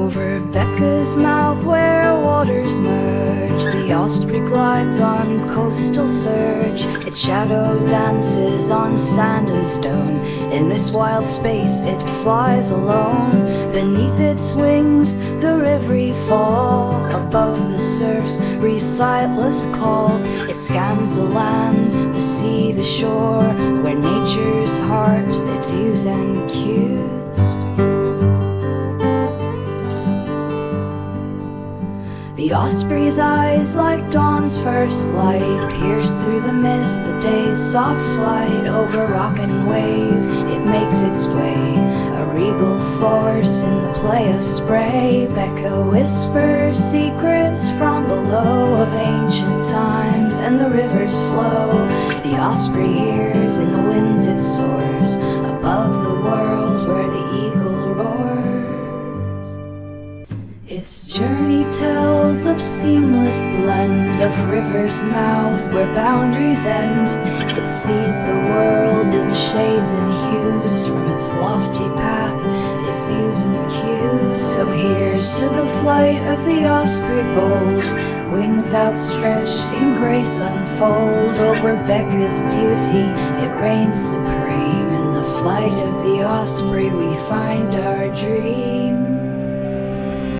Over Becca's mouth where waters merge, the Osprey glides on coastal surge. Its shadow dances on sand and stone. In this wild space it flies alone. Beneath its wings the rivery fall. Above the surf's recitless call, it scans the land, the sea, the shore, where nature's heart it views and cues. The Osprey's eyes, like dawn's first light, pierce through the mist, the day's soft flight. Over rock and wave it makes its way, a regal force in the play of spray. Becca whispers secrets from below, of ancient times and the river's flow. The Osprey hears in the winds it soars, above the world where the eagle roars. Its journey tells of seamless blend of river's mouth where boundaries end. It sees the world in shades and hues, from its lofty path it views and cues. So here's to the flight of the Osprey bold, wings outstretched in grace unfold. Over Becca's beauty it reigns supreme. In the flight of the Osprey we find our dream.